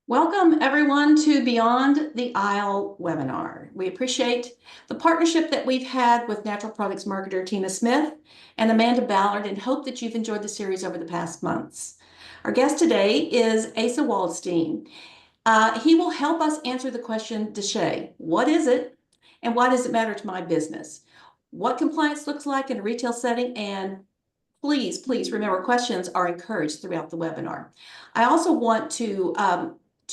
Welcome, everyone, to Beyond the Aisle webinar. We appreciate the partnership that we've had with natural products marketer Tina Smith and Amanda Ballard and hope that you've enjoyed the series over the past months. Our guest today is Asa Waldstein. He will help us answer the question, DSHEA, what is it and why does it matter to my business? What compliance looks like in a retail setting, and please remember, questions are encouraged throughout the webinar. I also want to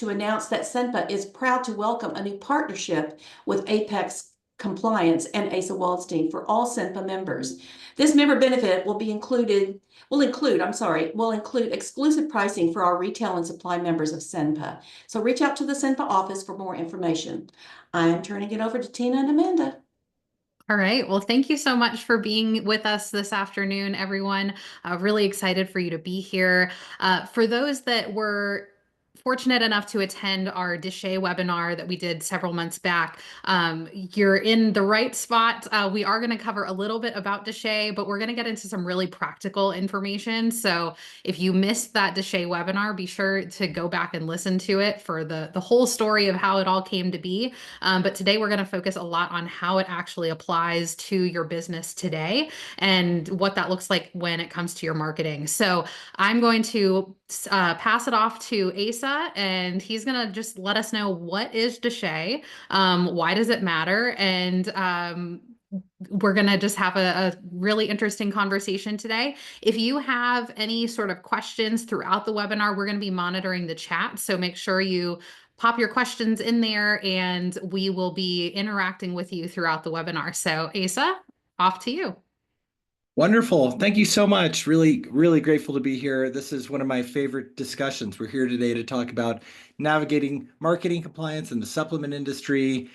announce that SENPA is proud to welcome a new partnership with Apex Compliance and Asa Waldstein for all SENPA members. This member benefit will include exclusive pricing for our retail and supply members of SENPA. So reach out to the SENPA office for more information. I'm turning it over to Tina and Amanda. All right. Well, thank you so much for being with us this afternoon, everyone. Really excited for you to be here. For those that were fortunate enough to attend our DSHEA webinar that we did several months back, you're in the right spot. We are going to cover a little bit about DSHEA, but we're going to get into some really practical information. So if you missed that DSHEA webinar, be sure to go back and listen to it for the whole story of how it all came to be. But today we're going to focus a lot on how it actually applies to your business today and what that looks like when it comes to your marketing. So I'm going to pass it off to Asa, and he's going to just let us know what is DSHEA, why does it matter, and we're going to just have a really interesting conversation today. If you have any sort of questions throughout the webinar, we're going to be monitoring the chat. So make sure you pop your questions in there and we will be interacting with you throughout the webinar. So Asa, off to you. Wonderful. Thank you so much. Really, really grateful to be here. This is one of my favorite discussions. We're here today to talk about navigating marketing compliance in the supplement industry.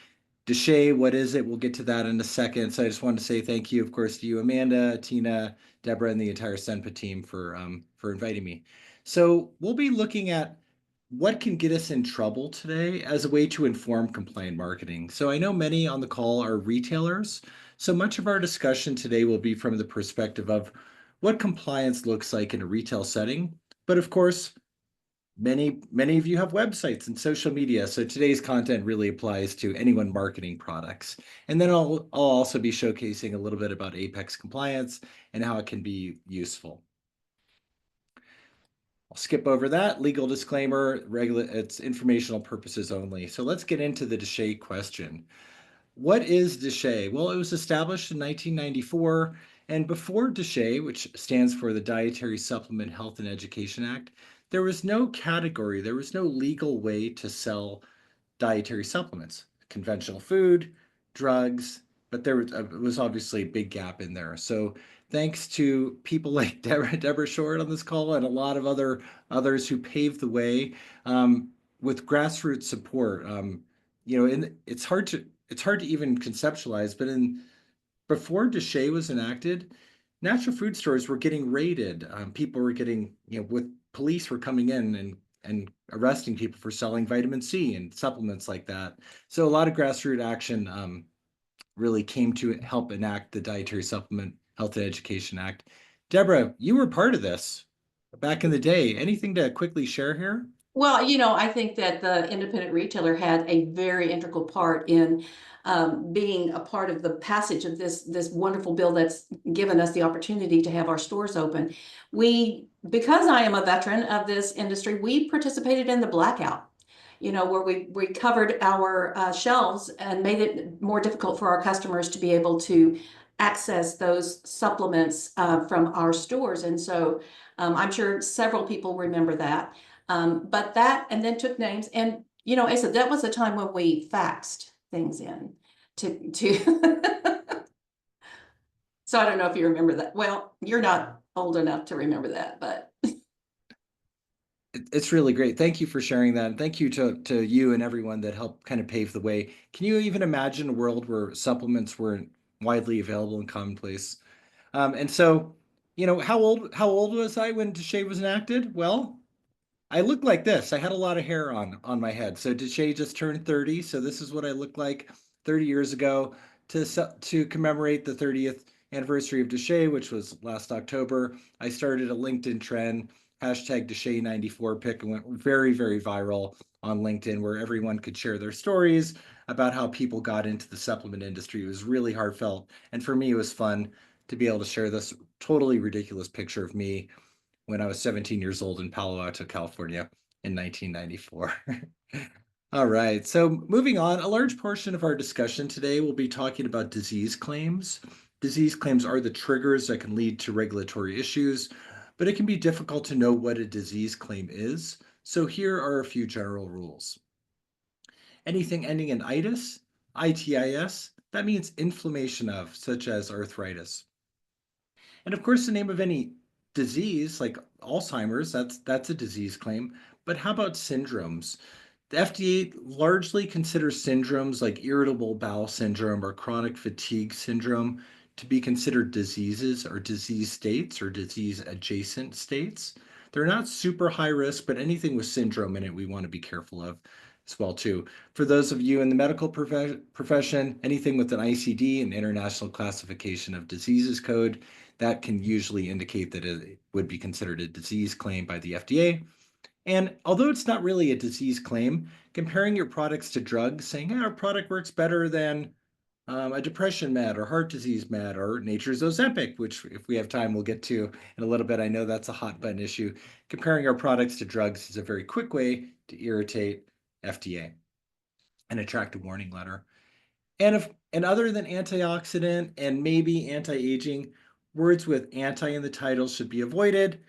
DSHEA, what is it? We'll get to that in a second. So I just wanted to say thank you, of course, to you, Amanda, Tina, Deborah, and the entire SENPA team for inviting me. So we'll be looking at what can get us in trouble today as a way to inform compliant marketing. So I know many on the call are retailers. So much of our discussion today will be from the perspective of what compliance looks like in a retail setting. But of course, many of you have websites and social media. So today's content really applies to anyone marketing products. And then I'll also be showcasing a little bit about Apex compliance and how it can be useful. I'll skip over that. Legal disclaimer, it's informational purposes only. So let's get into the DSHEA question. What is DSHEA? Well, it was established in 1994, and before DSHEA, which stands for the Dietary Supplement Health and Education Act, there was no category, there was no legal way to sell dietary supplements, conventional food, drugs, but there was obviously a big gap in there. So thanks to people like Deborah Short on this call and a lot of others who paved the way with grassroots support. It's hard to even conceptualize, but before DSHEA was enacted, natural food stores were getting raided. People were getting, with police were coming in and arresting people for selling vitamin C and supplements like that. So a lot of grassroots action really came to help enact the Dietary Supplement Health and Education Act. Deborah, you were part of this back in the day. Anything to quickly share here? Well, I think that the independent retailer had a very integral part in being a part of the passage of this wonderful bill that's given us the opportunity to have our stores open. Because I am a veteran of this industry, we participated in the blackout, where we covered our shelves and made it more difficult for our customers to be able to access those supplements from our stores. And so I'm sure several people remember that. But that, and then took names, and I said that was a time when we faxed things in to so I don't know if you remember that. Well, you're not old enough to remember that, but it's really great. Thank you for sharing that. And thank you to you and everyone that helped kind of pave the way. Can you even imagine a world where supplements weren't widely available and commonplace? And so, how old was I when DSHEA was enacted? Well, I looked like this. I had a lot of hair on my head. So DSHEA just turned 30. So this is what I looked like 30 years ago to commemorate the 30th anniversary of DSHEA, which was last October. I started a LinkedIn trend, hashtag DSHEA94 pic, and went very, very viral. on LinkedIn where everyone could share their stories about how people got into the supplement industry. It was really heartfelt. And for me, it was fun to be able to share this totally ridiculous picture of me when I was 17 years old in Palo Alto, California in 1994. All right, so moving on, a large portion of our discussion today will be talking about disease claims. Disease claims are the triggers that can lead to regulatory issues, but it can be difficult to know what a disease claim is. So here are a few general rules. Anything ending in itis, itis, that means inflammation of, such as arthritis. And of course, the name of any disease like Alzheimer's, that's a disease claim. But how about syndromes? The FDA largely considers syndromes like irritable bowel syndrome or chronic fatigue syndrome to be considered diseases or disease states or disease adjacent states. They're not super high risk, but anything with syndrome in it, we want to be careful of as well too. For those of you in the medical profession, anything with an ICD, an International Classification of Diseases code, that can usually indicate that it would be considered a disease claim by the FDA. And although it's not really a disease claim, comparing your products to drugs, saying, our product works better than a depression med or heart disease med or nature's Ozempic, which if we have time, we'll get to in a little bit. I know that's a hot button issue. Comparing our products to drugs is a very quick way to irritate FDA and attract a warning letter. And other than antioxidant and maybe anti-aging, words with anti in the title should be avoided.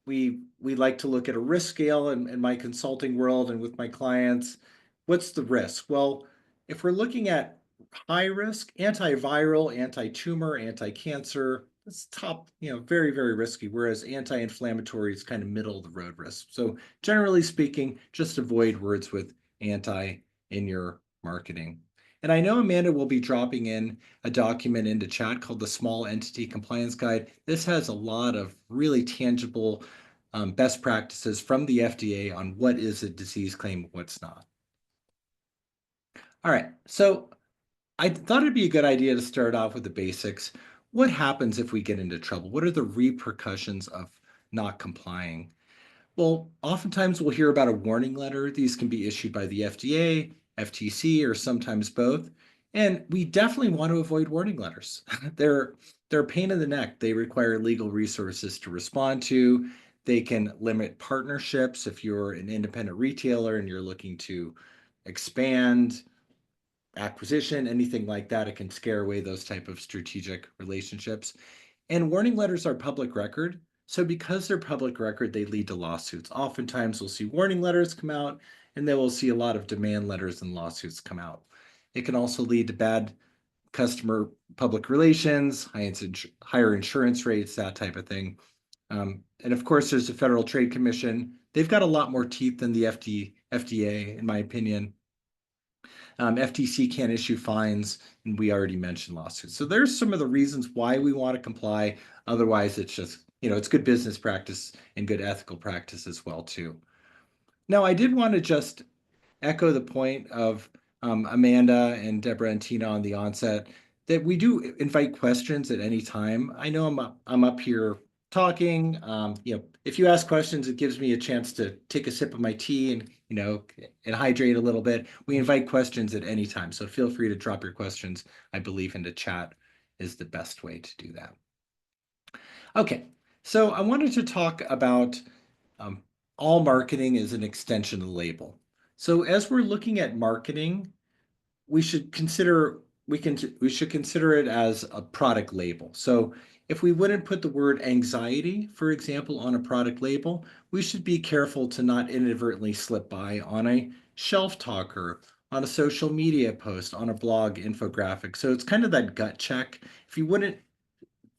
We like to look at a risk scale in my consulting world and with my clients. What's the risk? Well, if we're looking at high risk, antiviral, anti-tumor, anti-cancer, it's top, very, very risky, whereas anti-inflammatory is kind of middle of the road risk. So generally speaking, just avoid words with anti in your marketing. And I know Amanda will be dropping in a document into chat called the Small Entity Compliance Guide. This has a lot of really tangible best practices from the FDA on what is a disease claim, what's not. All right, so I thought it'd be a good idea to start off with the basics. What happens if we get into trouble? What are the repercussions of not complying? Well, oftentimes we'll hear about a warning letter. These can be issued by the FDA, FTC, or sometimes both. And we definitely want to avoid warning letters. they're a pain in the neck. They require legal resources to respond to. They can limit partnerships if you're an independent retailer and you're looking to expand, acquisition, anything like that. It can scare away those type of strategic relationships. And warning letters are public record. So because they're public record, they lead to lawsuits. Oftentimes we'll see warning letters come out, and then we'll see a lot of demand letters and lawsuits come out. It can also lead to bad customer public relations, higher insurance rates, that type of thing. And of course, there's the Federal Trade Commission. They've got a lot more teeth than the FDA, in my opinion. FTC can't issue fines, and we already mentioned lawsuits. So there's some of the reasons why we want to comply. Otherwise, it's just, it's good business practice and good ethical practice as well, too. Now, I did want to just echo the point of Amanda and Deborah and Tina on the onset that we do invite questions at any time. I know I'm up here talking. If you ask questions, it gives me a chance to take a sip of my tea and and hydrate a little bit. We invite questions at any time, so feel free to drop your questions. I believe into chat is the best way to do that. Okay, so I wanted to talk about all marketing is an extension of the label. So as we're looking at marketing, we should consider it as a product label. So if we wouldn't put the word anxiety, for example, on a product label, we should be careful to not inadvertently slip by on a shelf talker, on a social media post, on a blog infographic. So it's kind of that gut check. If you wouldn't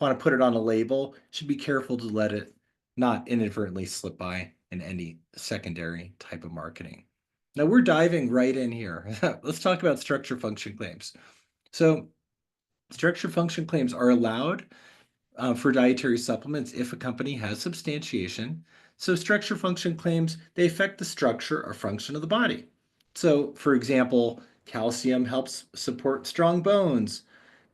want to put it on a label, you should be careful to let it not inadvertently slip by in any secondary type of marketing. Now we're diving right in here. Let's talk about structure function claims. So structure function claims are allowed for dietary supplements if a company has substantiation. So structure function claims, they affect the structure or function of the body. So for example, calcium helps support strong bones.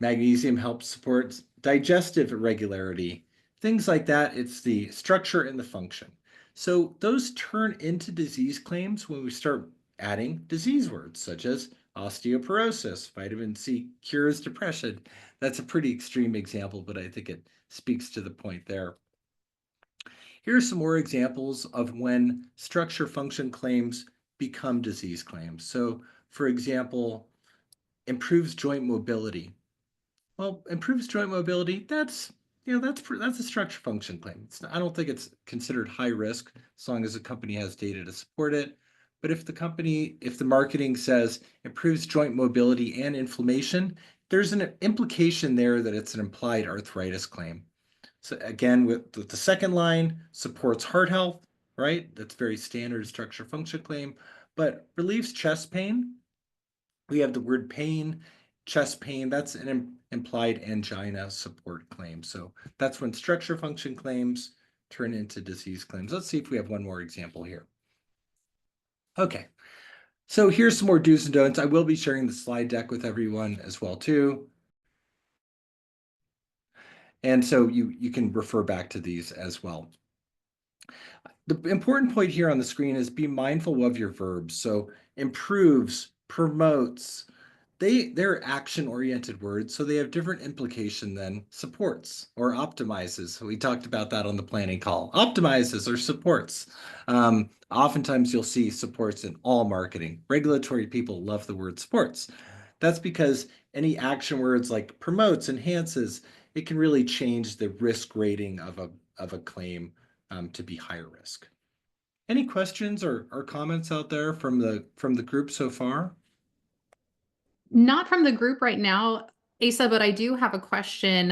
Magnesium helps support digestive regularity. Things like that. It's the structure and the function. So those turn into disease claims when we start adding disease words such as osteoporosis, vitamin C cures depression. That's a pretty extreme example, but I think it speaks to the point there. Here are some more examples of when structure function claims become disease claims. So, for example, improves joint mobility. Well, improves joint mobility, that's that's a structure function claim. I don't think it's considered high risk as long as the company has data to support it. But if the marketing says improves joint mobility and inflammation, there's an implication there that it's an implied arthritis claim. So again, with the second line, supports heart health, right? That's very standard structure function claim, but relieves chest pain. We have the word pain, chest pain, that's an implied angina support claim. So that's when structure function claims turn into disease claims. Let's see if we have one more example here. Okay, so here's some more do's and don'ts. I will be sharing the slide deck with everyone as well too. And so you can refer back to these as well. The important point here on the screen is be mindful of your verbs. So improves, promotes, they're action-oriented words, so they have different implication than supports or optimizes. We talked about that on the planning call. Optimizes or supports. Oftentimes you'll see supports in all marketing. Regulatory people love the word supports. That's because any action words like promotes, enhances, it can really change the risk rating of a claim to be higher risk. Any questions or comments out there from the group so far? Not from the group right now, Asa, but I do have a question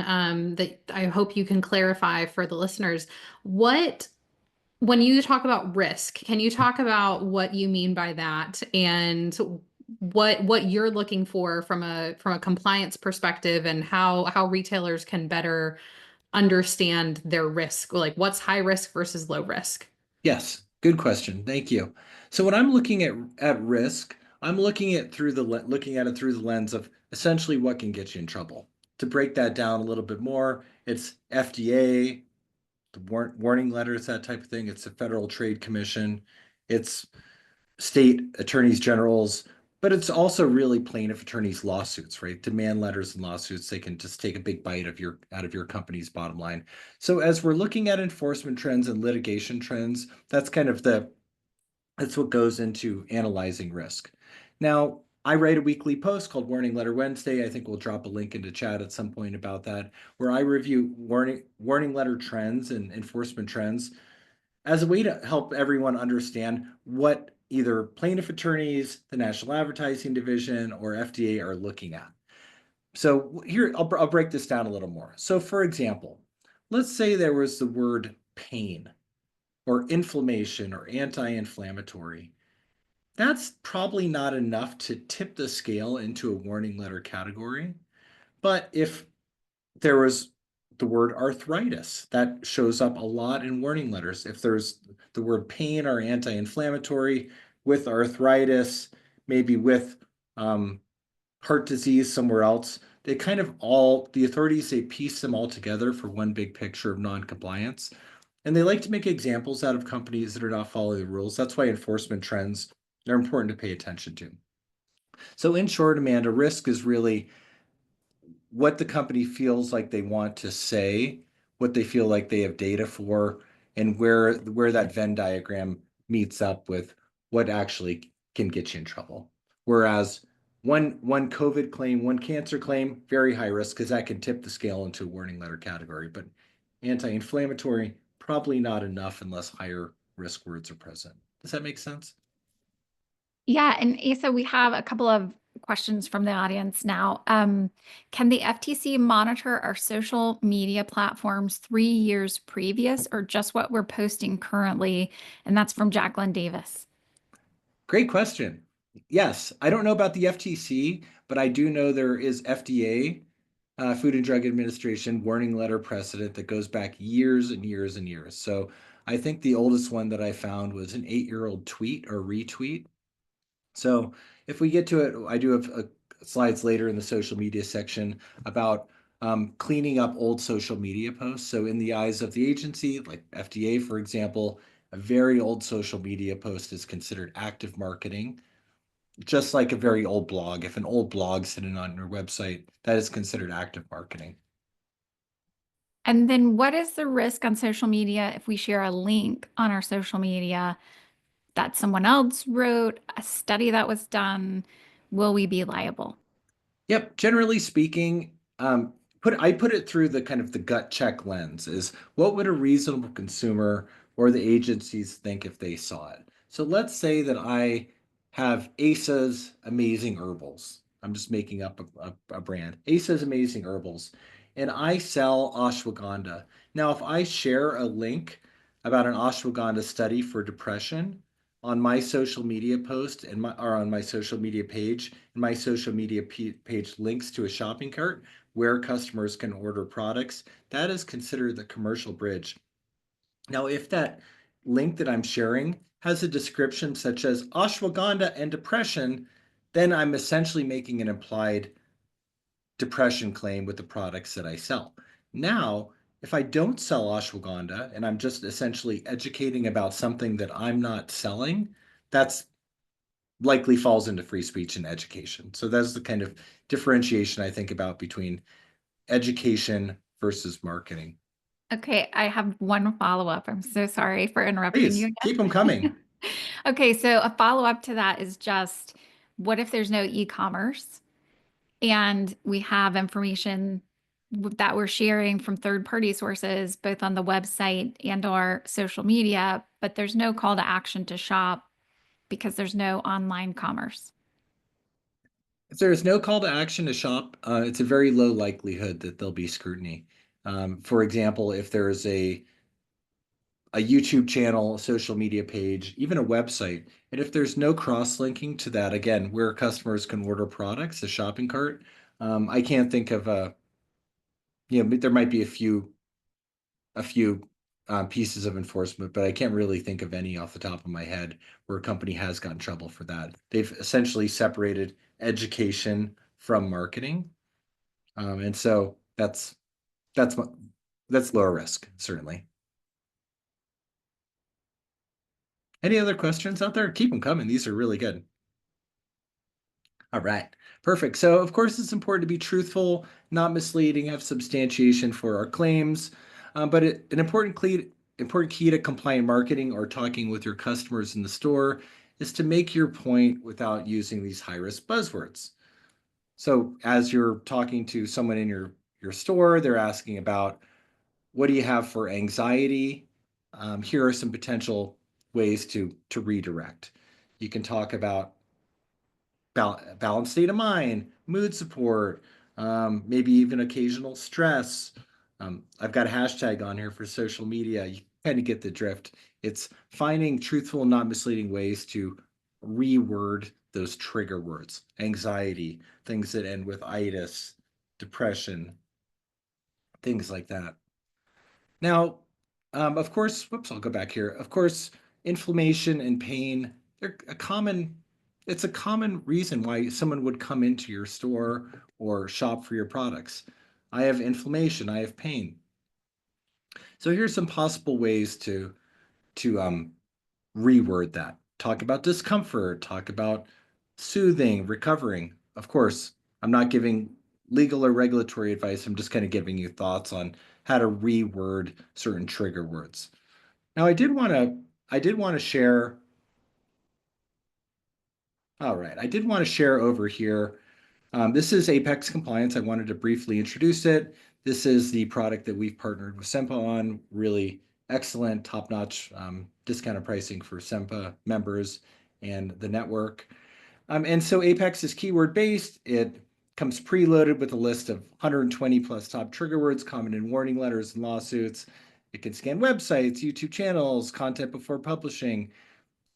that I hope you can clarify for the listeners. When you talk about risk, can you talk about what you mean by that and what you're looking for from a compliance perspective and how retailers can better understand their risk, like what's high risk versus low risk? Yes, good question. Thank you. So when I'm looking at risk, I'm looking at it through the lens of essentially what can get you in trouble. To break that down a little bit more, it's FDA, the warning letters, that type of thing. It's the Federal Trade Commission, it's state attorneys generals, but it's also really plaintiff attorneys lawsuits, right? Demand letters and lawsuits, they can just take a big bite out of your company's bottom line. So as we're looking at enforcement trends and litigation trends, that's what goes into analyzing risk. Now, I write a weekly post called Warning Letter Wednesday. I think we'll drop a link into chat at some point about that, where I review warning letter trends and enforcement trends as a way to help everyone understand what either plaintiff attorneys, the National Advertising Division, or FDA are looking at. So here, I'll break this down a little more. So for example, let's say there was the word pain or inflammation or anti-inflammatory. That's probably not enough to tip the scale into a warning letter category. But if there was the word arthritis, that shows up a lot in warning letters. If there's the word pain or anti-inflammatory with arthritis, maybe with heart disease somewhere else, the authorities, they piece them all together for one big picture of non-compliance. And they like to make examples out of companies that are not following the rules. That's why enforcement trends are important to pay attention to. So in short, Amanda, risk is really what the company feels like they want to say, what they feel like they have data for, and where that Venn diagram meets up with what actually can get you in trouble. Whereas one COVID claim, one cancer claim, very high risk because that can tip the scale into a warning letter category. But anti-inflammatory, probably not enough unless higher risk words are present. Does that make sense? Yeah, and Asa, we have a couple of questions from the audience now. Can the FTC monitor our social media platforms 3 years previous or just what we're posting currently? And that's from Jacqueline Davis. Great question. Yes, I don't know about the FTC, but I do know there is FDA, Food and Drug Administration warning letter precedent that goes back years and years and years. So I think the oldest one that I found was an 8-year-old tweet or retweet. So if we get to it, I do have slides later in the social media section about cleaning up old social media posts. So in the eyes of the agency, like FDA, for example, a very old social media post is considered active marketing just like a very old blog. If an old blog sitting on your website, that is considered active marketing. And then what is the risk on social media if we share a link on our social media that someone else wrote, a study that was done? Will we be liable? Yep, generally speaking, I put it through the kind of the gut check lens is what would a reasonable consumer or the agencies think if they saw it? So let's say that I have Asa's Amazing Herbals. I'm just making up a brand. Asa's Amazing Herbals. And I sell ashwagandha. Now, if I share a link about an ashwagandha study for depression on my social media post or on my social media page, and my social media page links to a shopping cart where customers can order products, that is considered the commercial bridge. Now, if that link that I'm sharing has a description such as ashwagandha and depression, then I'm essentially making an implied depression claim with the products that I sell. Now, if I don't sell ashwagandha and I'm just essentially educating about something that I'm not selling, that's likely falls into free speech and education. So that's the kind of differentiation I think about between education versus marketing. Okay, I have one follow-up. I'm so sorry for interrupting you Please keep them coming. again. Okay, so a follow-up to that is just what if there's no e-commerce and we have information that we're sharing from third-party sources, both on the website and our social media, but there's no call to action to shop because there's no online commerce? If there is no call to action to shop, it's a very low likelihood that there'll be scrutiny. For example, if there is a YouTube channel, a social media page, even a website. And if there's no cross-linking to that, again, where customers can order products, a shopping cart, I can't think of there might be a few pieces of enforcement, but I can't really think of any off the top of my head where a company has gotten in trouble for that. They've essentially separated education from marketing, and so that's lower risk, certainly. Any other questions out there? Keep them coming. These are really good. All right, perfect. So of course it's important to be truthful, not misleading, have substantiation for our claims. But an important key to compliant marketing or talking with your customers in the store is to make your point without using these high-risk buzzwords. So as you're talking to someone in your store, they're asking about what do you have for anxiety? Here are some potential ways to redirect. You can talk about balanced state of mind, mood support, maybe even occasional stress. I've got a hashtag on here for social media. You kind of get the drift. It's finding truthful, not misleading ways to reword those trigger words: anxiety, things that end with itis, depression, things like that. Now, of course, whoops, I'll go back here. Of course, inflammation and pain, it's a common reason why someone would come into your store or shop for your products. I have inflammation, I have pain. So here's some possible ways to reword that. Talk about discomfort, talk about soothing, recovering. Of course, I'm not giving legal or regulatory advice. I'm just kind of giving you thoughts on how to reword certain trigger words. Now, I did want to share. All right, I did want to share over here. This is Apex Compliance. I wanted to briefly introduce it. This is the product that we've partnered with SENPA on. Really excellent, top-notch discounted pricing for SENPA members and the network. And so Apex is keyword-based. It comes preloaded with a list of 120 plus top trigger words common in warning letters and lawsuits. It can scan websites, YouTube channels, content before publishing,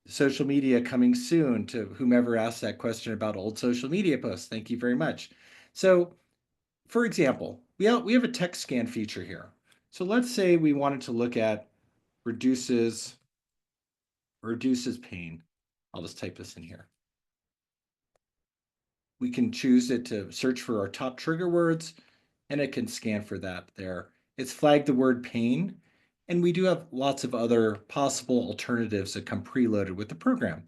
social media coming soon to whomever asked that question about old social media posts. Thank you very much. So, for example, we have a text scan feature here. So let's say we wanted to look at reduces pain. I'll just type this in here. We can choose it to search for our top trigger words, and it can scan for that there. It's flagged the word pain, and we do have lots of other possible alternatives that come preloaded with the program,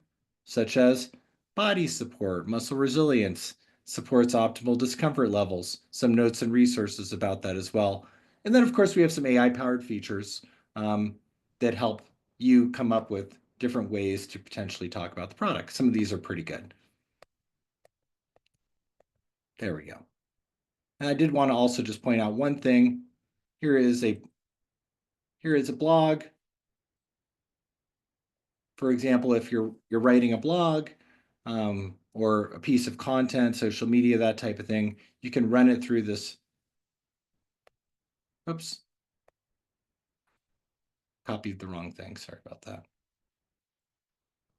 such as body support, muscle resilience, supports optimal discomfort levels, some notes and resources about that as well. And then, of course, we have some AI-powered features that help you come up with different ways to potentially talk about the product. Some of these are pretty good. There we go. And I did want to also just point out one thing. Here is a blog. For example, if you're writing a blog or a piece of content, social media, that type of thing, you can run it through this. Oops. Copied the wrong thing. Sorry about that.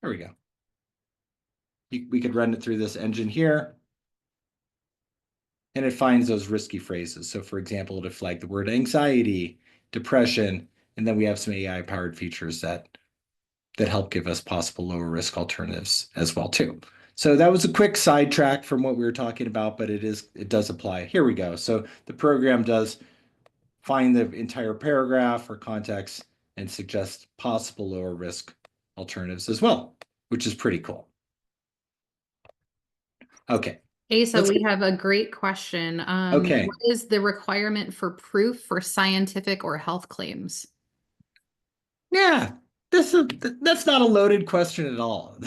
There we go. We could run it through this engine here. And it finds those risky phrases. So for example, it'll flag the word anxiety, depression, and then we have some AI-powered features that help give us possible lower risk alternatives as well too. So that was a quick sidetrack from what we were talking about, but it does apply. Here we go. So the program does find the entire paragraph or context and suggest possible lower risk alternatives as well, which is pretty cool. Okay. Asa, we have a great question. Okay. What is the requirement for proof for scientific or health claims? Yeah, that's not a loaded question at all.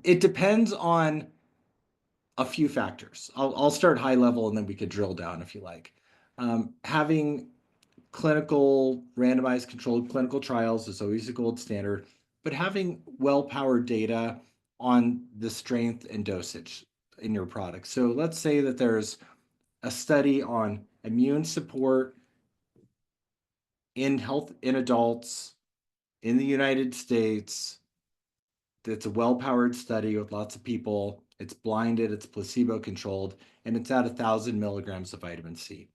It depends on a few factors. I'll start high level and then we could drill down if you like. Having clinical randomized controlled clinical trials is always a gold standard, but having well-powered data on the strength and dosage in your product. So let's say that there's a study on immune support in adults in the United States. It's a well-powered study with lots of people. It's blinded, it's placebo-controlled, and it's at 1,000 milligrams of vitamin C.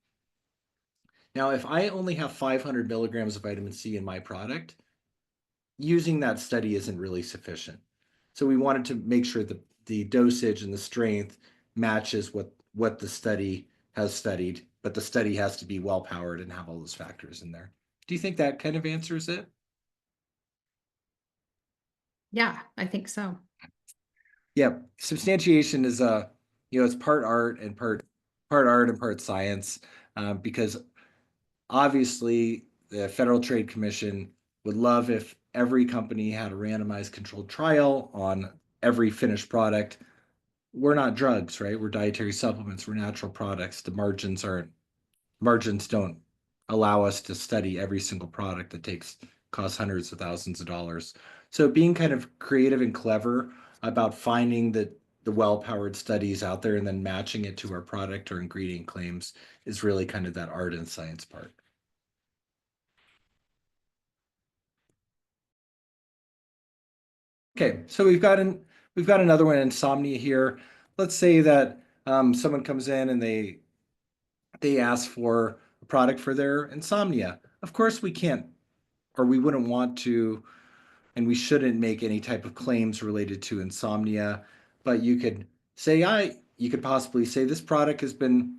Now, if I only have 500 milligrams of vitamin C in my product, using that study isn't really sufficient. So we wanted to make sure that the dosage and the strength matches what the study has studied, but the study has to be well-powered and have all those factors in there. Do you think that kind of answers it? Yeah, I think so. Yeah, substantiation is it's part art and part science, because obviously the Federal Trade Commission would love if every company had a randomized controlled trial on every finished product. We're not drugs, right? We're dietary supplements. We're natural products. The margins don't allow us to study every single product that costs hundreds of thousands of dollars. So being kind of creative and clever about finding the well-powered studies out there and then matching it to our product or ingredient claims is really kind of that art and science part. Okay, so we've got another one, insomnia here. Let's say that someone comes in and they ask for a product for their insomnia. Of course, we can't, or we wouldn't want to, and we shouldn't make any type of claims related to insomnia. But you could possibly say this product has been,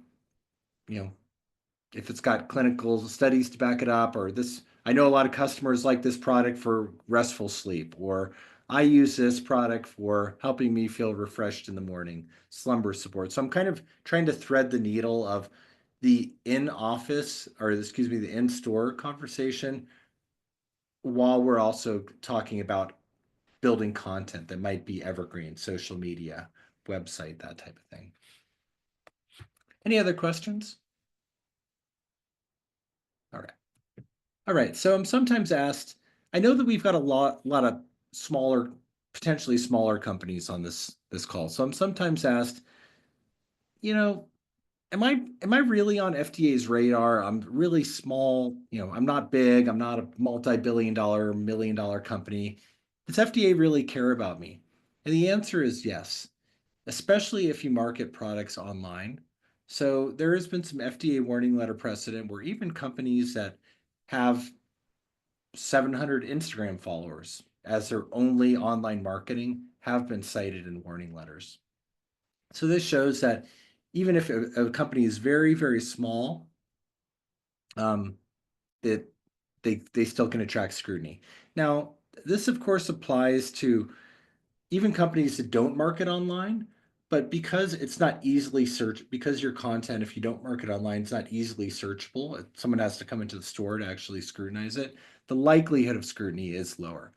if it's got clinical studies to back it up, or this, I know a lot of customers like this product for restful sleep, or I use this product for helping me feel refreshed in the morning, slumber support. So I'm kind of trying to thread the needle of the in-office, or excuse me, the in-store conversation, while we're also talking about building content that might be evergreen, social media, website, that type of thing. Any other questions? All right. So I'm sometimes asked, I know that we've got a lot of smaller, potentially smaller companies on this call. So I'm sometimes asked, am I really on FDA's radar? I'm really small, I'm not big, I'm not a multi-billion-dollar, million-dollar company. Does FDA really care about me? And the answer is yes, especially if you market products online. So there has been some FDA warning letter precedent where even companies that have 700 Instagram followers as their only online marketing have been cited in warning letters. So this shows that even if a company is very, very small, that they still can attract scrutiny. Now, this of course applies to even companies that don't market online, but because it's not easily searched, because your content, if you don't market online, it's not easily searchable. Someone has to come into the store to actually scrutinize it. The likelihood of scrutiny is lower.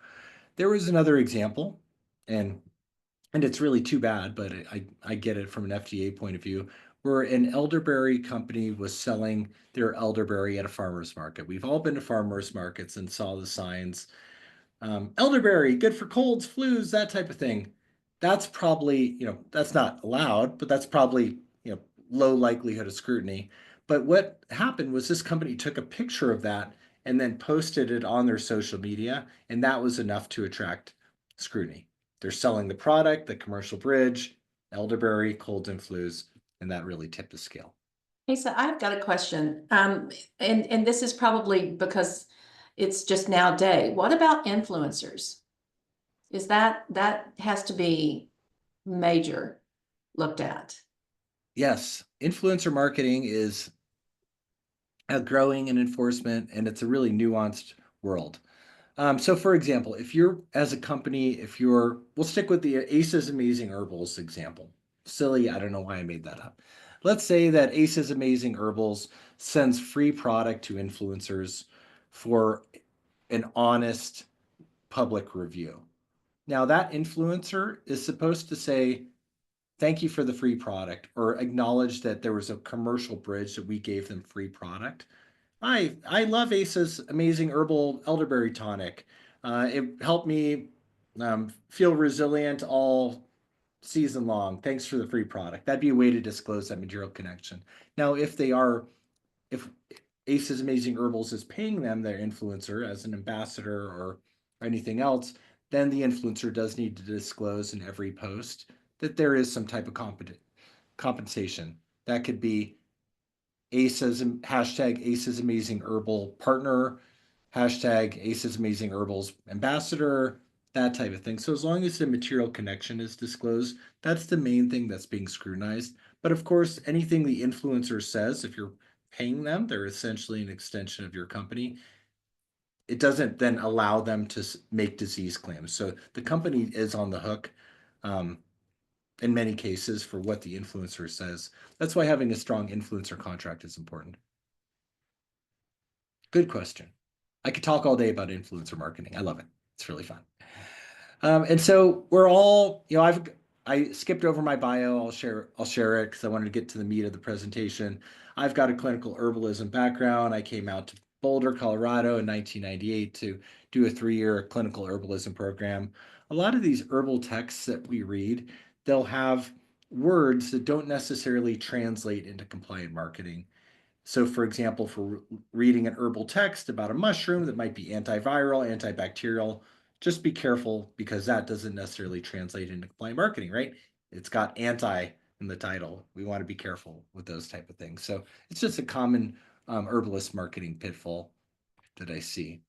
There was another example, and it's really too bad, but I get it from an FDA point of view, where an elderberry company was selling their elderberry at a farmer's market. We've all been to farmers markets and saw the signs, elderberry, good for colds, flus, that type of thing. That's probably, that's not allowed, but that's probably, low likelihood of scrutiny. But what happened was this company took a picture of that and then posted it on their social media, and that was enough to attract scrutiny. They're selling the product, the commercial bridge, elderberry, colds and flus, and that really tipped the scale. Asa, I've got a question. And this is probably because it's just now day. What about influencers? Is that has to be major looked at? Yes, influencer marketing is growing in enforcement, and it's a really nuanced world. So for example, if you're as a company, we'll stick with the Asa's Amazing Herbals example. Silly, I don't know why I made that up. Let's say that Asa's Amazing Herbals sends free product to influencers for an honest public review. Now that influencer is supposed to say, thank you for the free product, or acknowledge that there was a commercial bridge that we gave them free product. I love Asa's Amazing Herbal Elderberry Tonic. It helped me feel resilient all season long. Thanks for the free product. That'd be a way to disclose that material connection. Now, if Asa's Amazing Herbals is paying them, their influencer, as an ambassador or anything else, then the influencer does need to disclose in every post that there is some type of compensation. That could be Asa's Amazing Herbal Partner, hashtag Asa's Amazing Herbals Ambassador, that type of thing. So as long as the material connection is disclosed, that's the main thing that's being scrutinized. But of course, anything the influencer says, if you're paying them, they're essentially an extension of your company. It doesn't then allow them to make disease claims. So the company is on the hook. In many cases for what the influencer says. That's why having a strong influencer contract is important. Good question. I could talk all day about influencer marketing. I love it. It's really fun. And so we're all, I skipped over my bio. I'll share it because I wanted to get to the meat of the presentation. I've got a clinical herbalism background. I came out to Boulder, Colorado in 1998 to do a 3-year clinical herbalism program. A lot of these herbal texts that we read, they'll have words that don't necessarily translate into compliant marketing. So for example, for reading an herbal text about a mushroom that might be antiviral, antibacterial, just be careful because that doesn't necessarily translate into compliant marketing, right? It's got anti in the title. We want to be careful with those type of things. So it's just a common herbalist marketing pitfall that I see.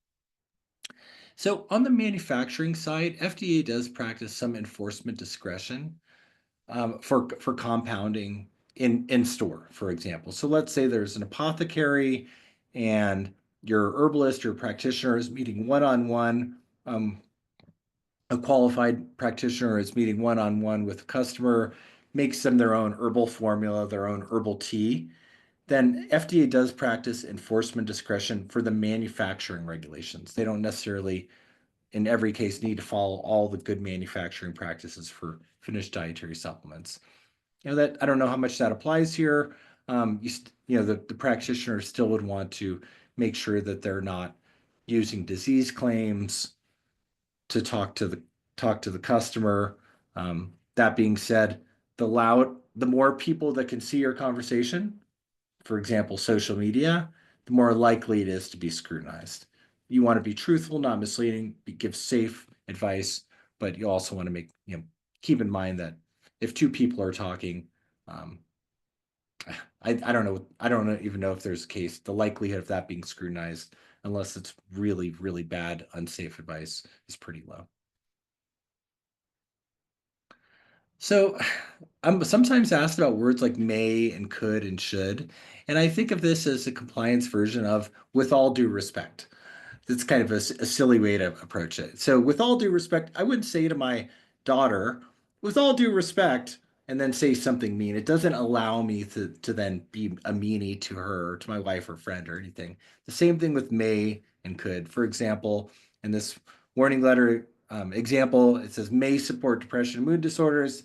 So on the manufacturing side, FDA does practice some enforcement discretion for compounding in store, for example. So let's say there's an apothecary and your herbalist, your practitioner is meeting one-on-one. A qualified practitioner is meeting one-on-one with a customer, makes them their own herbal formula, their own herbal tea. Then FDA does practice enforcement discretion for the manufacturing regulations. They don't necessarily, in every case, need to follow all the good manufacturing practices for finished dietary supplements. That I don't know how much that applies here. The practitioner still would want to make sure that they're not using disease claims to talk to the customer. That being said, the more people that can see your conversation, for example, social media, the more likely it is to be scrutinized. You want to be truthful, not misleading, give safe advice, but you also want to keep in mind that if two people are talking, I don't even know if there's a case. The likelihood of that being scrutinized, unless it's really, really bad, unsafe advice, is pretty low. So I'm sometimes asked about words like may and could and should, and I think of this as a compliance version of with all due respect. It's kind of a silly way to approach it. So with all due respect, I wouldn't say to my daughter, with all due respect, and then say something mean. It doesn't allow me to then be a meanie to her, or to my wife or friend or anything. The same thing with may and could. For example, in this warning letter example, it says may support depression and mood disorders.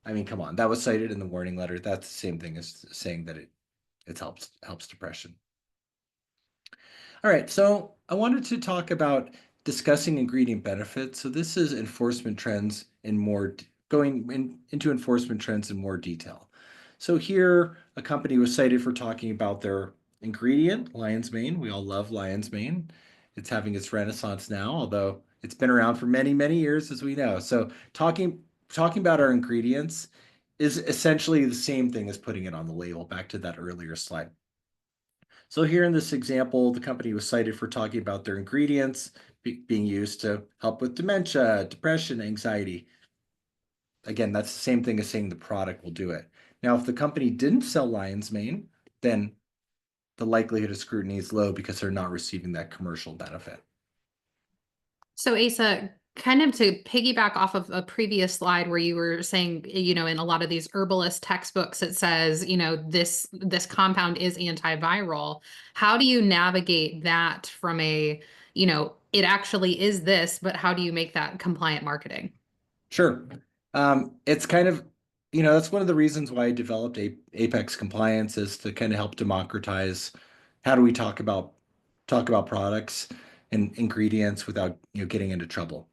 I mean, come on, that was cited in the warning letter. That's the same thing as saying that it helps depression. All right, so I wanted to talk about discussing ingredient benefits. So this is enforcement trends in more into enforcement trends in more detail. So here, a company was cited for talking about their ingredient, lion's mane. We all love lion's mane. It's having its renaissance now, although it's been around for many, many years, as we know. So talking about our ingredients is essentially the same thing as putting it on the label, back to that earlier slide. So here in this example, the company was cited for talking about their ingredients being used to help with dementia, depression, anxiety. Again, that's the same thing as saying the product will do it. Now, if the company didn't sell lion's mane, then the likelihood of scrutiny is low because they're not receiving that commercial benefit. So Asa, kind of to piggyback off of a previous slide where you were saying, in a lot of these herbalist textbooks, it says, this compound is antiviral. How do you navigate that from it actually is this, but how do you make that compliant marketing? Sure. It's kind of, that's one of the reasons why I developed Apex Compliance, is to kind of help democratize how do we talk about products and ingredients without getting into trouble.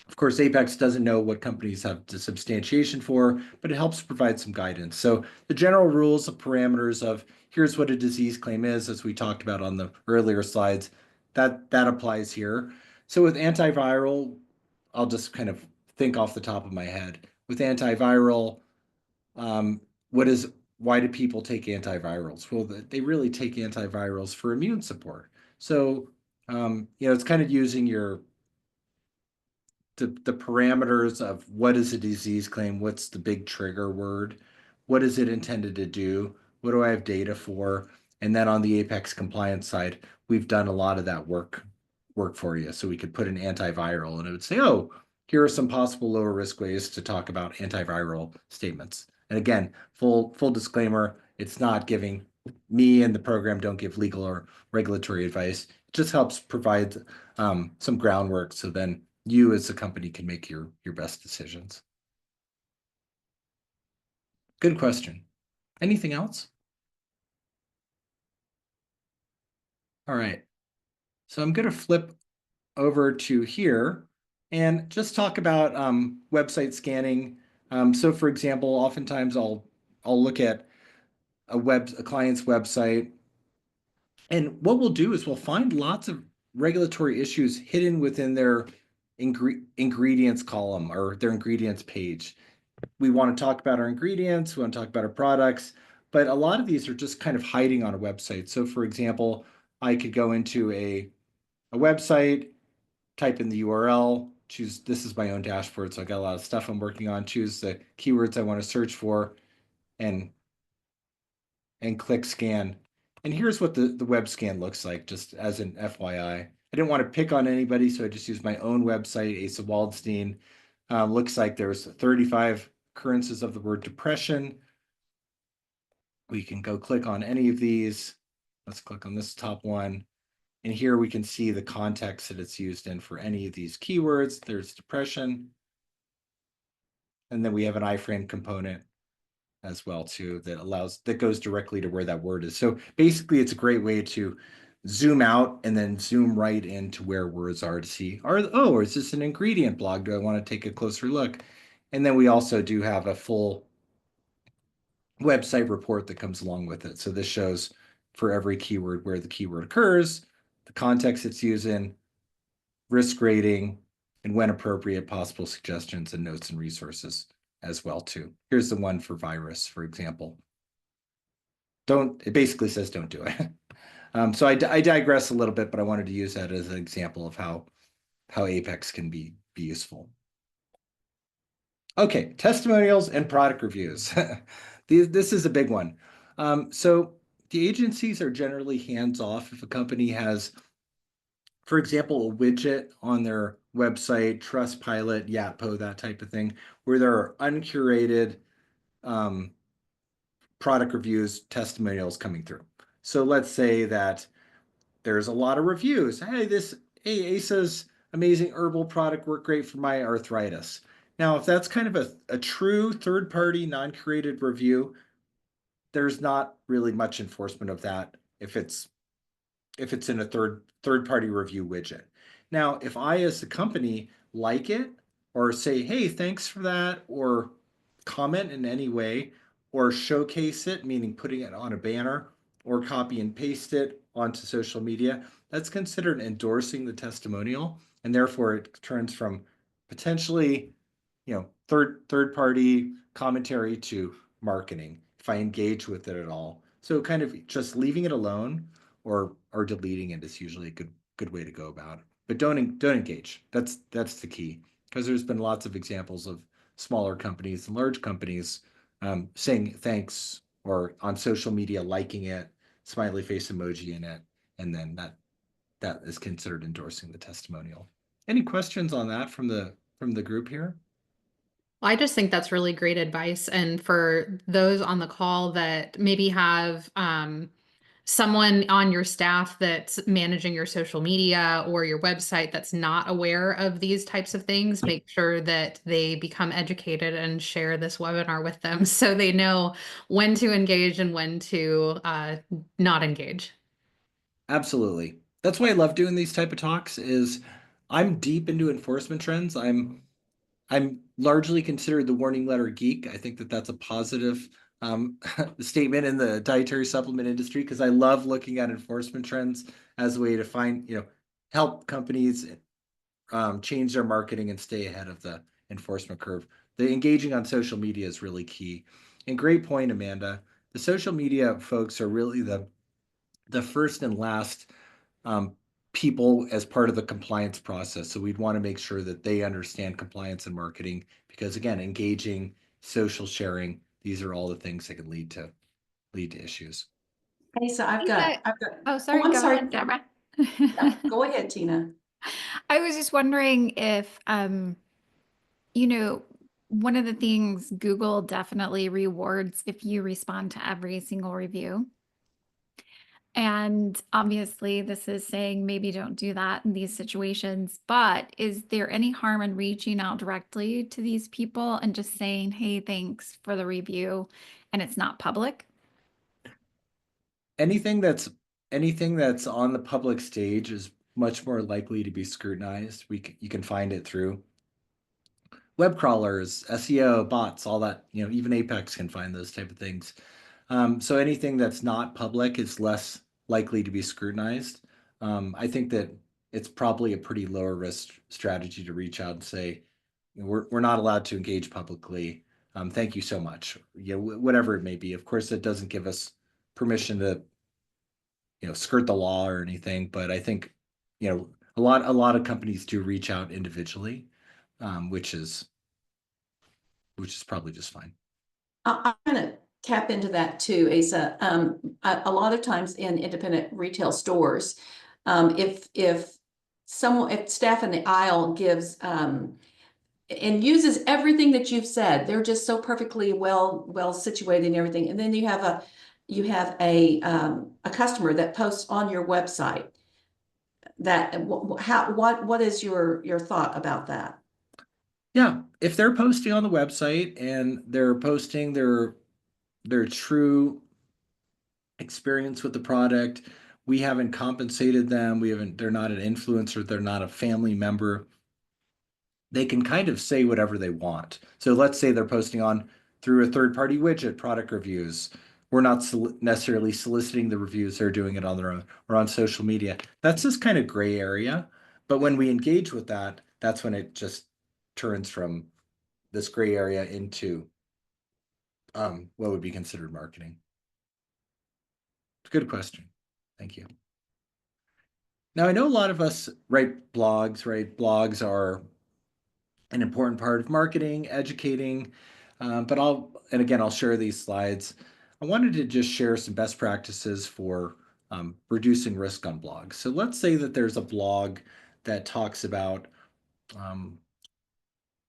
Of course, Apex doesn't know what companies have the substantiation for, but it helps provide some guidance. So the general rules of parameters of here's what a disease claim is, as we talked about on the earlier slides, that applies here. So with antiviral, I'll just kind of think off the top of my head. With antiviral, why do people take antivirals? Well, they really take antivirals for immune support. So, it's kind of using the parameters of what is a disease claim, what's the big trigger word, what is it intended to do, what do I have data for, and then on the Apex compliance side, we've done a lot of that work for you. So we could put an antiviral and it would say, oh, here are some possible lower risk ways to talk about antiviral statements. And again, full disclaimer, it's not giving me and the program don't give legal or regulatory advice. It just helps provide some groundwork so then you as a company can make your best decisions. Good question. Anything else? All right. So I'm going to flip over to here and just talk about website scanning. So for example, oftentimes I'll look at a client's website, and what we'll do is we'll find lots of regulatory issues hidden within their ingredients column or their ingredients page. We want to talk about our ingredients, we want to talk about our products, but a lot of these are just kind of hiding on a website. So for example, I could go into a website, type in the URL, choose, this is my own dashboard, so I got a lot of stuff I'm working on, choose the keywords I want to search for, and click scan. And here's what the web scan looks like, just as an FYI. I didn't want to pick on anybody, so I just used my own website, Asa Waldstein. Looks like there's 35 occurrences of the word depression. We can go click on any of these. Let's click on this top one. And here we can see the context that it's used in for any of these keywords. There's depression. And then we have an iframe component as well too that goes directly to where that word is. So basically it's a great way to zoom out and then zoom right into where words are to see, oh, is this an ingredient blog? Do I want to take a closer look? And then we also do have a full website report that comes along with it. So this shows for every keyword where the keyword occurs, the context it's used in, risk rating, and when appropriate, possible suggestions and notes and resources as well too. Here's the one for virus, for example. It basically says don't do it. So I digress a little bit, but I wanted to use that as an example of how Apex can be useful. Okay, testimonials and product reviews. This is a big one. So the agencies are generally hands-off if a company has, for example, a widget on their website, Trustpilot, Yatpo, that type of thing, where there are uncurated product reviews, testimonials coming through. So let's say that there's a lot of reviews. Hey, Asa's amazing herbal product worked great for my arthritis. Now, if that's kind of a true third-party, non-curated review, there's not really much enforcement of that if it's in a third-party review widget. Now, if I as the company like it or say, hey, thanks for that, or comment in any way, or showcase it, meaning putting it on a banner, or copy and paste it onto social media, that's considered endorsing the testimonial, and therefore it turns from potentially, third party commentary to marketing if I engage with it at all. So kind of just leaving it alone or deleting it is usually a good way to go about it. But don't engage. That's the key, because there's been lots of examples of smaller companies and large companies saying thanks, or on social media liking it, smiley face emoji in it, and then that is considered endorsing the testimonial. Any questions on that from the group here? Well, I just think that's really great advice. And for those on the call that maybe have someone on your staff that's managing your social media or your website that's not aware of these types of things, make sure that they become educated and share this webinar with them so they know when to engage and when to not engage. Absolutely. That's why I love doing these type of talks. Is I'm deep into enforcement trends. I'm largely considered the warning letter geek. I think that that's a positive statement in the dietary supplement industry, because I love looking at enforcement trends as a way to find, help companies change their marketing and stay ahead of the enforcement curve. The engaging on social media is really key. And great point, Amanda. The social media folks are really the first and last people as part of the compliance process. So we'd want to make sure that they understand compliance and marketing, because again, engaging, social sharing, these are all the things that can lead to issues. Hey, so Oh, sorry. I'm Go sorry. ahead, Deborah. Yeah, go ahead, Tina. I was just wondering if, one of the things Google definitely rewards if you respond to every single review. And obviously, this is saying maybe don't do that in these situations. But is there any harm in reaching out directly to these people and just saying, hey, thanks for the review, and it's not public? Anything that's on the public stage is much more likely to be scrutinized. You can find it through web crawlers, SEO, bots, all that. Even Apex can find those type of things. So anything that's not public is less likely to be scrutinized. I think that it's probably a pretty lower risk strategy to reach out and say, we're not allowed to engage publicly. Thank you so much. Whatever it may be. Of course, it doesn't give us permission to, skirt the law or anything. But I think, a lot of companies do reach out individually, which is probably just fine. I'm going to tap into that too, Asa. A lot of times in independent retail stores, if staff in the aisle gives and uses everything that you've said, they're just so perfectly well situated and everything, and then you have a customer that posts on your website. What is your thought about that? Yeah, if they're posting on the website and they're posting their true experience with the product, we haven't compensated them, they're not an influencer, they're not a family member, they can kind of say whatever they want. So let's say they're posting on through a third-party widget product reviews. We're not necessarily soliciting the reviews, they're doing it on their own or on social media. That's this kind of gray area. But when we engage with that, that's when it just turns from this gray area into what would be considered marketing. Good question. Thank you. Now, I know a lot of us write blogs, right? Blogs are an important part of marketing, educating, but I'll share these slides. I wanted to just share some best practices for reducing risk on blogs. So let's say that there's a blog that talks about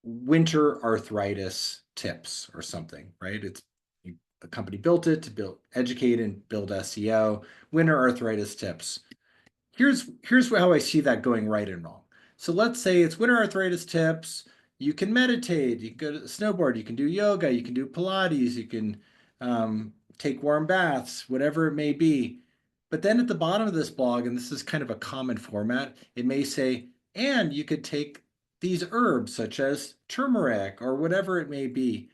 winter arthritis tips or something, right? A company built it to educate and build SEO. Winter arthritis tips. Here's how I see that going right and wrong. So let's say it's winter arthritis tips. You can meditate, you can go to the snowboard, you can do yoga, you can do Pilates, you can take warm baths, whatever it may be. But then at the bottom of this blog, and this is kind of a common format, it may say, and you could take these herbs such as turmeric or whatever it may be.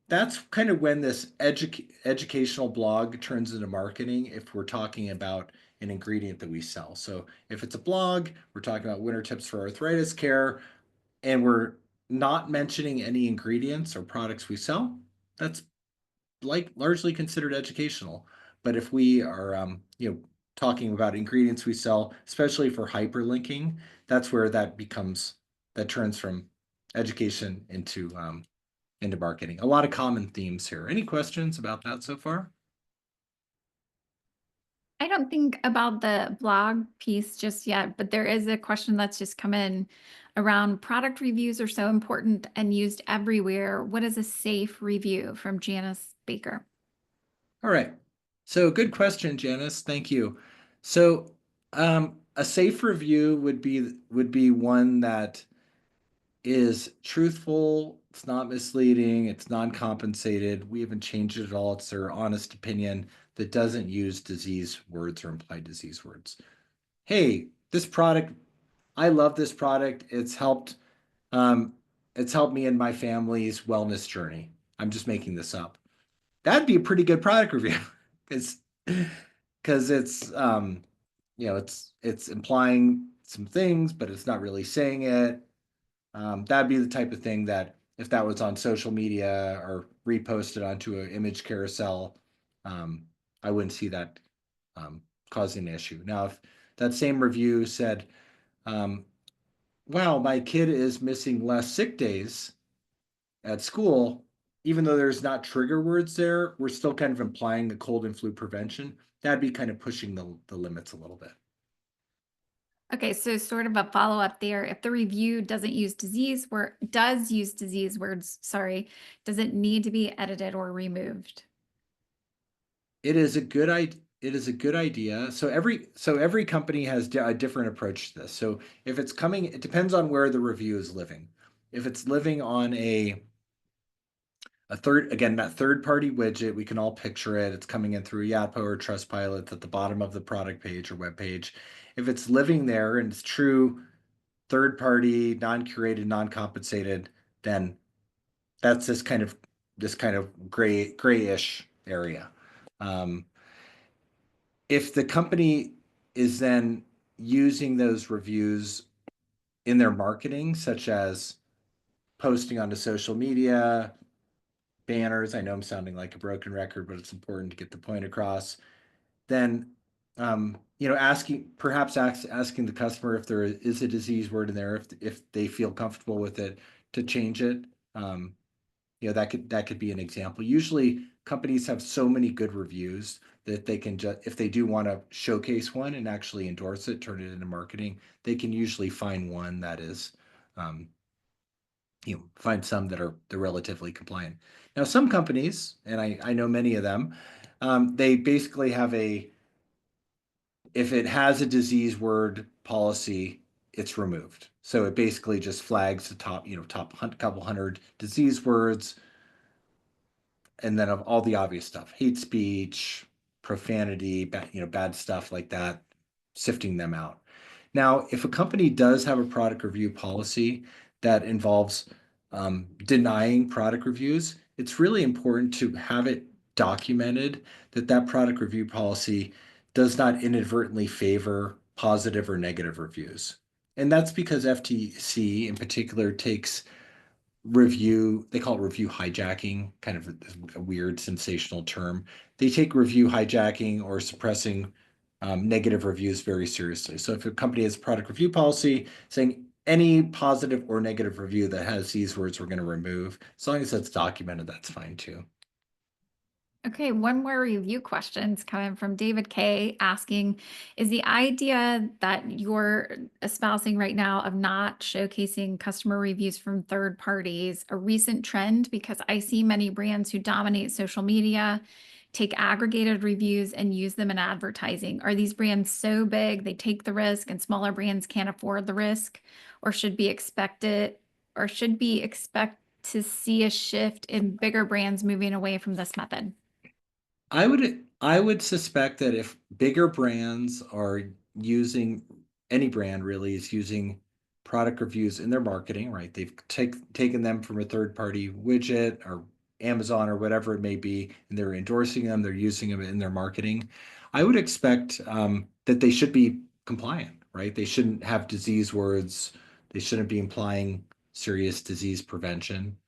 That's kind of when this educational blog turns into marketing if we're talking about an ingredient that we sell. So if it's a blog, we're talking about winter tips for arthritis care, and we're not mentioning any ingredients or products we sell, that's largely considered educational. But if we are talking about ingredients we sell, especially for hyperlinking, that's where that turns from education into marketing. A lot of common themes here. Any questions about that so far? I don't think about the blog piece just yet, but there is a question that's just come in around product reviews are so important and used everywhere. What is a safe review from Janice Baker? All right. So good question, Janice. Thank you. So a safe review would be one that is truthful, it's not misleading, it's non-compensated. We haven't changed it at all. It's their honest opinion that doesn't use disease words or implied disease words. Hey, this product, I love this product. It's helped me and my family's wellness journey. I'm just making this up. That'd be a pretty good product review because it's it's implying some things, but it's not really saying it. That'd be the type of thing that if that was on social media or reposted onto an image carousel, I wouldn't see that causing an issue. Now, if that same review said, wow, my kid is missing less sick days at school, even though there's not trigger words there, we're still kind of implying the cold and flu prevention. That'd be kind of pushing the limits a little bit. Okay, so sort of a follow-up there. If the review doesn't use disease words, sorry, does it need to be edited or removed? It is a good idea. So every company has a different approach to this. So if it's coming, it depends on where the review is living. If it's living on that third-party widget, we can all picture it. It's coming in through Yapo or Trustpilot at the bottom of the product page or web page. If it's living there and it's true third-party, non-curated, non-compensated, then that's this kind of grayish area. If the company is then using those reviews in their marketing, such as posting onto social media, banners, I know I'm sounding like a broken record, but it's important to get the point across, then asking the customer if there is a disease word in there, if they feel comfortable with it, to change it. That could be an example. Usually companies have so many good reviews that they can just, if they do want to showcase one and actually endorse it, turn it into marketing, they can usually find one that is find some that are they're relatively compliant. Now, some companies, and I know many of them, they basically have if it has a disease word policy, it's removed. So it basically just flags the top couple hundred disease words, and then of all the obvious stuff, hate speech, profanity, bad stuff like that, sifting them out. Now, if a company does have a product review policy that involves denying product reviews, it's really important to have it documented that product review policy does not inadvertently favor positive or negative reviews. And that's because FTC in particular takes they call it review hijacking, kind of a weird sensational term. They take review hijacking or suppressing negative reviews very seriously. So if a company has a product review policy saying any positive or negative review that has these words we're going to remove, as long as that's documented, that's fine too. Okay, one more review questions coming from David K asking, is the idea that you're espousing right now of not showcasing customer reviews from third parties a recent trend? Because I see many brands who dominate social media take aggregated reviews and use them in advertising. Are these brands so big they take the risk and smaller brands can't afford the risk? Or should be expect to see a shift in bigger brands moving away from this method? I would suspect that if bigger brands are using, any brand really is using product reviews in their marketing, right? They've taken them from a third party widget or Amazon or whatever it may be, and they're endorsing them, they're using them in their marketing. I would expect that they should be compliant, right? They shouldn't have disease words. They shouldn't be implying serious disease prevention.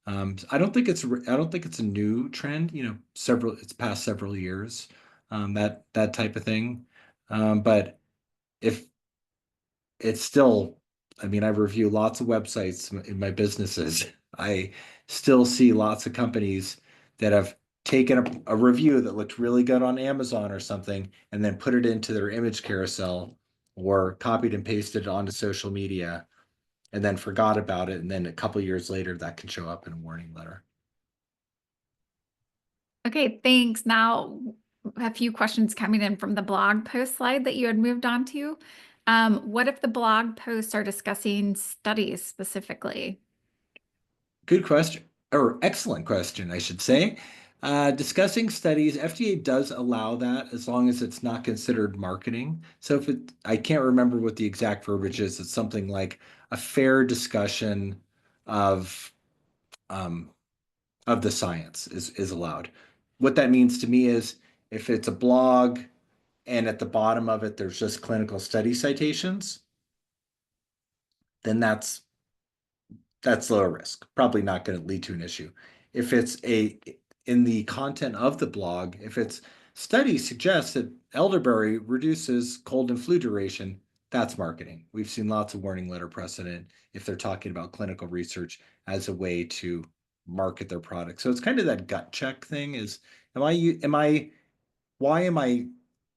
I don't think it's a new trend. It's past several years, that type of thing. But if it's still, I mean, I review lots of websites in my businesses. I still see lots of companies that have taken a review that looked really good on Amazon or something and then put it into their image carousel or copied and pasted it onto social media and then forgot about it. And then a couple years later, that can show up in a warning letter. Okay, thanks. Now, a few questions coming in from the blog post slide that you had moved on to. What if the blog posts are discussing studies specifically? Good question, or excellent question, I should say. Discussing studies, FDA does allow that as long as it's not considered marketing. So I can't remember what the exact verbiage is. It's something like a fair discussion of um, of the science is allowed. What that means to me is if it's a blog and at the bottom of it there's just clinical study citations, then that's lower risk, probably not going to lead to an issue. If it's in the content of the blog, if it's studies suggest that elderberry reduces cold and flu duration, that's marketing. We've seen lots of warning letter precedent if they're talking about clinical research as a way to market their product. So it's kind of that gut check thing is, why am I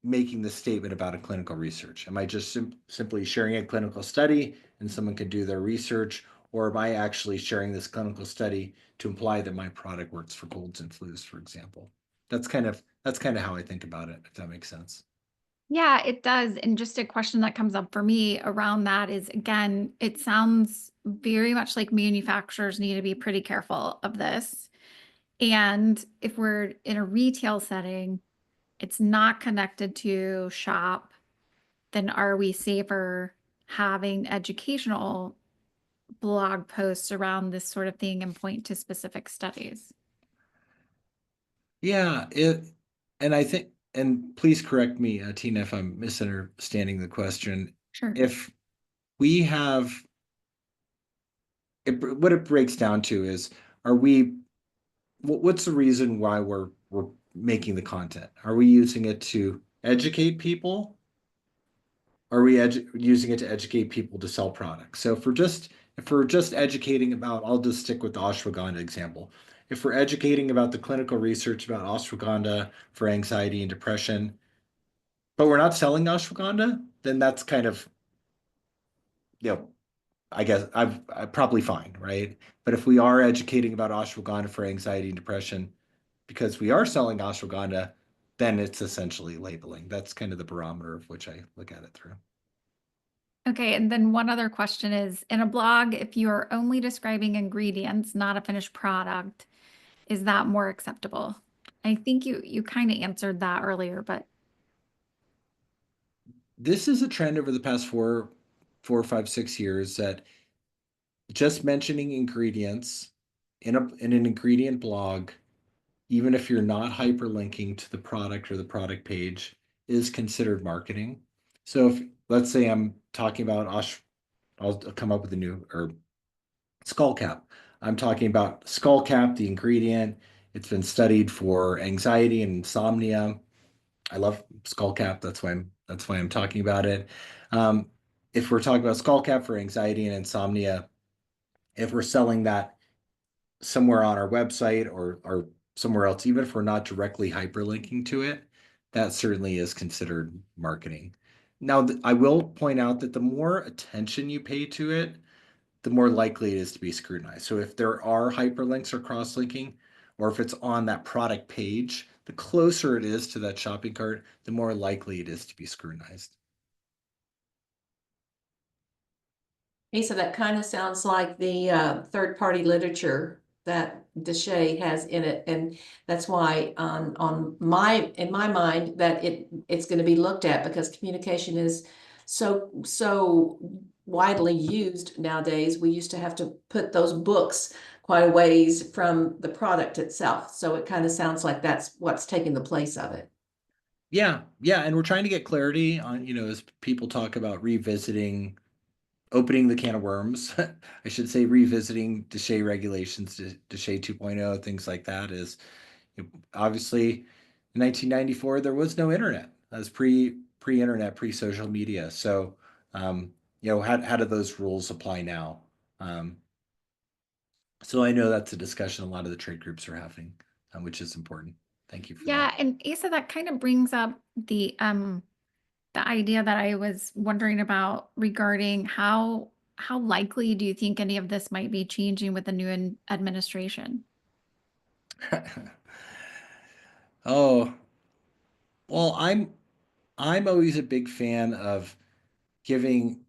making this statement about a clinical research? Am I just simply sharing a clinical study and someone can do their research? Or am I actually sharing this clinical study to imply that my product works for colds and flus, for example? That's kind of how I think about it, if that makes sense. Yeah, it does. And just a question that comes up for me around that is, again, it sounds very much like manufacturers need to be pretty careful of this. And if we're in a retail setting, it's not connected to shop, then are we safer having educational blog posts around this sort of thing and point to specific studies? Yeah, and I think, and please correct me, Tina, if I'm misunderstanding the question. Sure. If we have, what it breaks down to is, are we what's the reason why we're making the content? Are we using it to educate people? Are we using it to educate people to sell products? So if we're just educating about, I'll just stick with the ashwagandha example. If we're educating about the clinical research about ashwagandha for anxiety and depression, but we're not selling ashwagandha, then that's kind of, you know, I guess I'm probably fine, right? But if we are educating about ashwagandha for anxiety and depression, because we are selling ashwagandha, then it's essentially labeling. That's kind of the barometer of which I look at it through. Okay, and then one other question is, in a blog, if you are only describing ingredients, not a finished product, is that more acceptable? I think you kind of answered that earlier, but This is a trend over the past 4, 5, 6 years that just mentioning ingredients in an ingredient blog, even if you're not hyperlinking to the product or the product page, is considered marketing. So if let's say I'm talking about I'll come up with a new or skull cap. I'm talking about skull cap, the ingredient. It's been studied for anxiety and insomnia. I love skull cap. That's why I'm talking about it. Um, if we're talking about skull cap for anxiety and insomnia, if we're selling that somewhere on our website or somewhere else, even if we're not directly hyperlinking to it, that certainly is considered marketing. Now, I will point out that the more attention you pay to it, the more likely it is to be scrutinized. So if there are hyperlinks or cross-linking, or if it's on that product page, the closer it is to that shopping cart, the more likely it is to be scrutinized. Asa, that kind of sounds like the third-party literature that DSHEA has in it, and that's why in my mind that it's going to be looked at, because communication is so widely used nowadays. We used to have to put those books quite a ways from the product itself, so it kind of sounds like that's what's taking the place of it. Yeah, yeah, and we're trying to get clarity on, as people talk about revisiting, opening the can of worms, I should say, revisiting DSHEA regulations, DSHEA 2.0, things like that. Is obviously in 1994 there was no internet. That was pre-internet, pre-social media. So how do those rules apply now? So I know that's a discussion a lot of the trade groups are having, which is important. Thank you for Yeah, that. and Asa, that kind of brings up the idea that I was wondering about regarding how likely do you think any of this might be changing with the new administration? Oh, well, I'm always a big fan of giving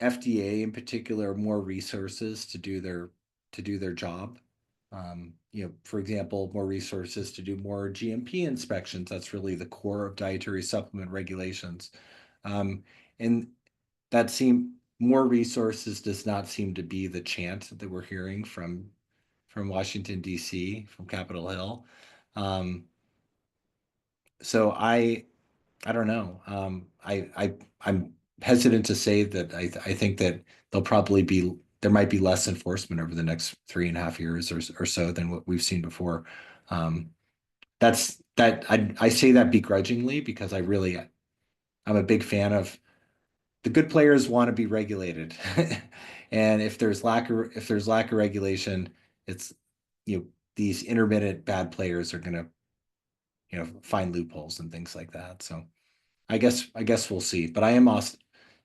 FDA in particular more resources to do their job. For example, more resources to do more GMP inspections. That's really the core of dietary supplement regulations. Um, and that seem more resources does not seem to be the chant that we're hearing from Washington, D.C., from Capitol Hill. Um, so I don't know. I'm hesitant to say that I think that there might be less enforcement over the next 3.5 years or so than what we've seen before. Um, I say that begrudgingly because I'm a big fan of the good players want to be regulated, and if there's lack of regulation, it's these intermittent bad players are going to find loopholes and things like that. So. I guess we'll see. But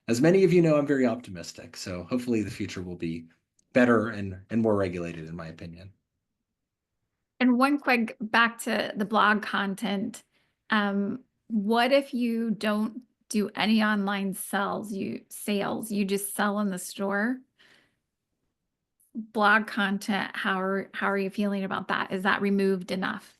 as many of you know, I'm very optimistic. So hopefully the future will be better and more regulated, in my opinion. And one quick back to the blog content. What if you don't do any online sales, you just sell in the store? Blog content, how are you feeling about that? Is that removed enough?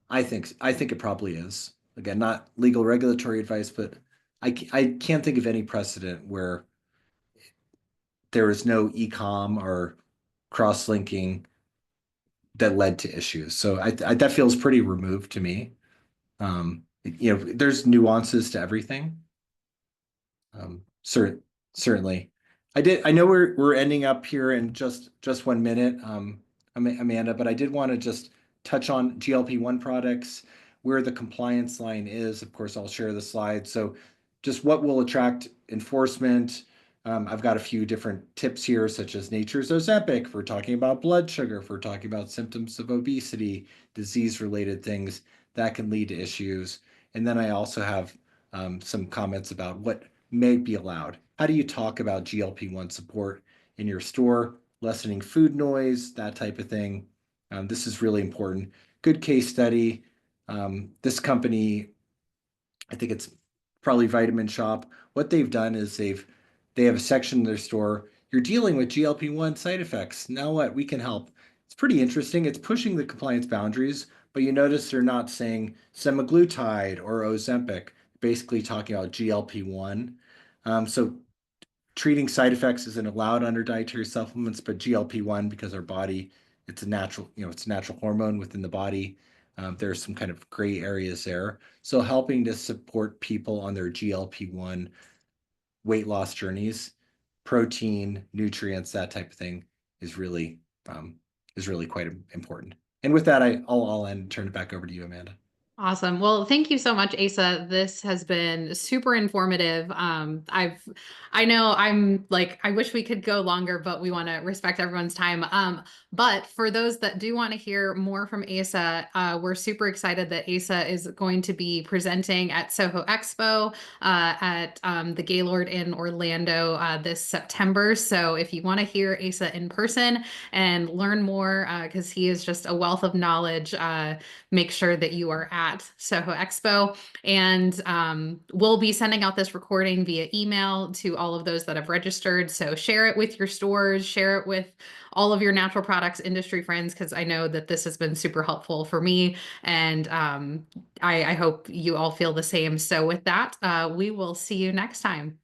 I think it probably is. Again, not legal regulatory advice, but I can't think of any precedent where there is no e-com or cross-linking that led to issues. So that feels pretty removed to me. There's nuances to everything. Certainly. I know we're ending up here in just 1 minute, Amanda, but I did want to just touch on GLP-1 products, where the compliance line is. Of course, I'll share the slide. So just what will attract enforcement. I've got a few different tips here, such as nature's Ozempic, if we're talking about blood sugar, if we're talking about symptoms of obesity, disease-related things that can lead to issues. And then I also have some comments about what may be allowed. How do you talk about GLP-1 support in your store, lessening food noise, that type of thing? This is really important. Good case study. This company, I think it's probably Vitamin Shop. What they've done is they have a section in their store. You're dealing with GLP-1 side effects. Now what? We can help. It's pretty interesting. It's pushing the compliance boundaries, but you notice they're not saying semaglutide or Ozempic, basically talking about GLP-1. So treating side effects isn't allowed under dietary supplements, but GLP-1, because our body, it's a natural hormone within the body. There's some kind of gray areas there. So helping to support people on their GLP-1 weight loss journeys, protein, nutrients, that type of thing is really quite important. And with that, I'll end and turn it back over to you, Amanda. Awesome. Well, thank you so much, Asa. This has been super informative. I know I'm like, I wish we could go longer, but we want to respect everyone's time. But for those that do want to hear more from Asa, we're super excited that Asa is going to be presenting at Soho Expo at the Gaylord in Orlando this September. So if you want to hear Asa in person and learn more, because he is just a wealth of knowledge, make sure that you are at Soho Expo. And we'll be sending out this recording via email to all of those that have registered. So share it with your stores, share it with all of your natural products industry friends, because I know that this has been super helpful for me. And I hope you all feel the same. So with that, we will see you next time.